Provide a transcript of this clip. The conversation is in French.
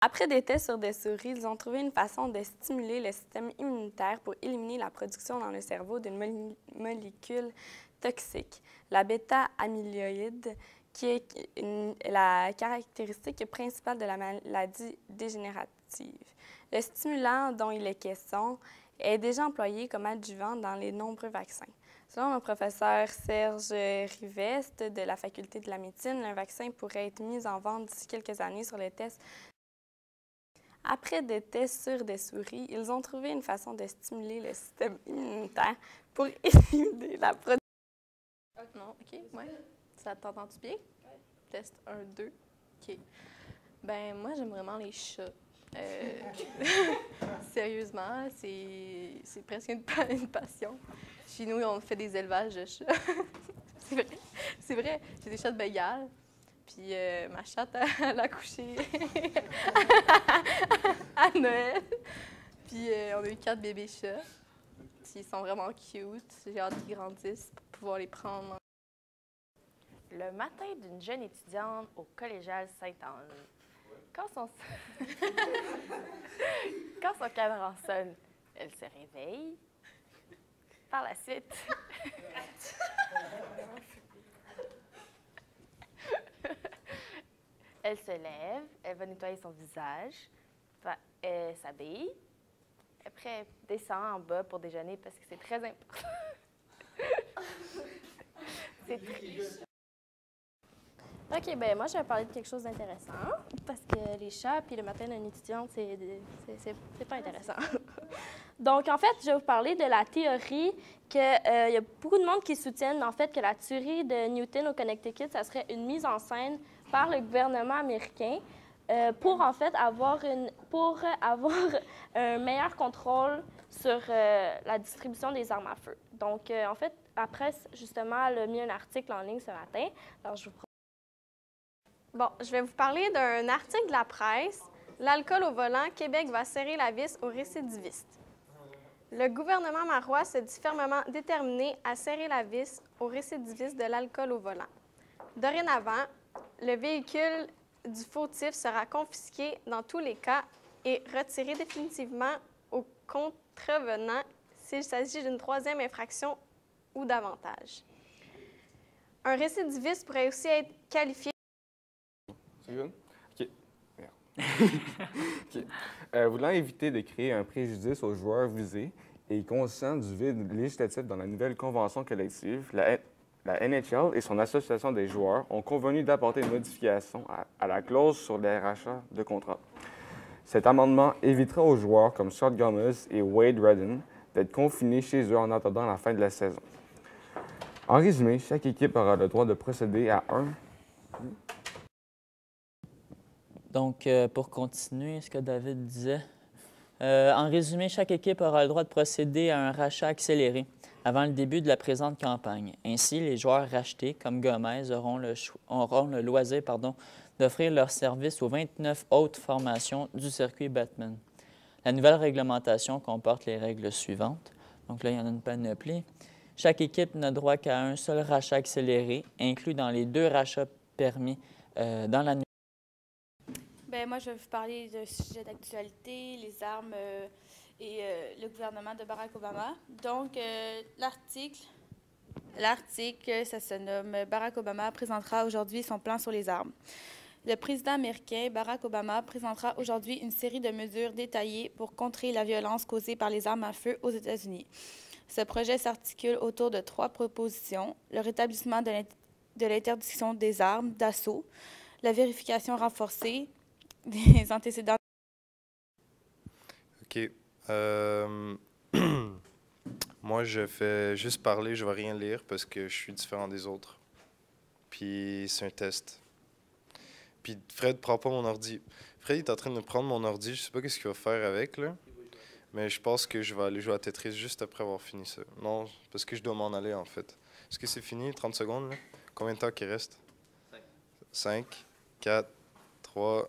Après des tests sur des souris, ils ont trouvé une façon de stimuler le système immunitaire pour éliminer la production dans le cerveau d'une molécule toxique, la bêta-amyloïde, qui est la caractéristique principale de la maladie dégénérative. Le stimulant dont il est question est déjà employé comme adjuvant dans les nombreux vaccins. Selon le professeur Serge Rivest de la Faculté de la médecine, un vaccin pourrait être mis en vente d'ici quelques années sur les tests. Après des tests sur des souris, ils ont trouvé une façon de stimuler le système immunitaire pour éliminer la production. Non, OK, ouais. Ça t'entend-tu bien? Ouais. Test 1, 2. OK. Ben moi, j'aime vraiment les chats. Sérieusement, c'est presque une passion. Chez nous, on fait des élevages de chats. C'est vrai. J'ai des chats de Bengale. Puis ma chatte, elle a accouché à Noël. Puis on a eu 4 bébés chats. Puis ils sont vraiment cute. J'ai hâte qu'ils grandissent pour pouvoir les prendre. Le matin d'une jeune étudiante au collégial Sainte-Anne. Quand son cadran sonne, elle se réveille. Par la suite, elle se lève, elle va nettoyer son visage, elle s'habille. Après, elle descend en bas pour déjeuner parce que c'est très important. C'est triste. OK, ben moi, je vais parler de quelque chose d'intéressant parce que les chats puis le matin d'une étudiante, c'est pas intéressant. Donc, en fait, je vais vous parler de la théorie qu'il y a beaucoup de monde qui soutiennent, en fait, que la tuerie de Newton au Connecticut, ça serait une mise en scène par le gouvernement américain pour, en fait, avoir un meilleur contrôle sur la distribution des armes à feu. Donc, en fait, la presse, justement, elle a mis un article en ligne ce matin. Alors, Bon, je vais vous parler d'un article de la presse. L'alcool au volant, Québec va serrer la vis aux récidivistes. Le gouvernement marois se dit fermement déterminé à serrer la vis aux récidivistes de l'alcool au volant. Dorénavant, le véhicule du fautif sera confisqué dans tous les cas et retiré définitivement aux contrevenants s'il s'agit d'une troisième infraction ou davantage. Un récidiviste pourrait aussi être qualifié. C'est good? OK. OK. Voulant éviter de créer un préjudice aux joueurs visés et conscient du vide législatif dans la nouvelle convention collective, la NHL et son association des joueurs ont convenu d'apporter une modification à la clause sur les rachats de contrats. Cet amendement évitera aux joueurs comme Scott Gomez et Wade Redden d'être confinés chez eux en attendant la fin de la saison. En résumé, chaque équipe aura le droit de procéder à un... Donc, pour continuer ce que David disait, en résumé, chaque équipe aura le droit de procéder à un rachat accéléré avant le début de la présente campagne. Ainsi, les joueurs rachetés, comme Gomez, auront le loisir d'offrir leurs services aux 29 autres formations du circuit Batman. La nouvelle réglementation comporte les règles suivantes. Donc là, il y en a une panoplie. Chaque équipe n'a droit qu'à un seul rachat accéléré, inclus dans les 2 rachats permis dans la nouvelle. Bien, moi, je vais vous parler de sujets d'actualité, les armes et le gouvernement de Barack Obama. Donc, l'article, ça se nomme « Barack Obama présentera aujourd'hui son plan sur les armes ». Le président américain Barack Obama présentera aujourd'hui une série de mesures détaillées pour contrer la violence causée par les armes à feu aux États-Unis. Ce projet s'articule autour de 3 propositions: le rétablissement de l'interdiction des armes d'assaut, la vérification renforcée des antécédents. OK. Moi, je fais juste parler, je ne vais rien lire parce que je suis différent des autres. Puis c'est un test. Puis Fred, prends pas mon ordi. Fred, il est en train de prendre mon ordi, je sais pas qu'est-ce qu'il va faire avec, là. Mais je pense que je vais aller jouer à Tetris juste après avoir fini ça. Non, parce que je dois m'en aller, en fait. Est-ce que c'est fini, 30 secondes, là? Combien de temps qu'il reste? 5, 4, 3...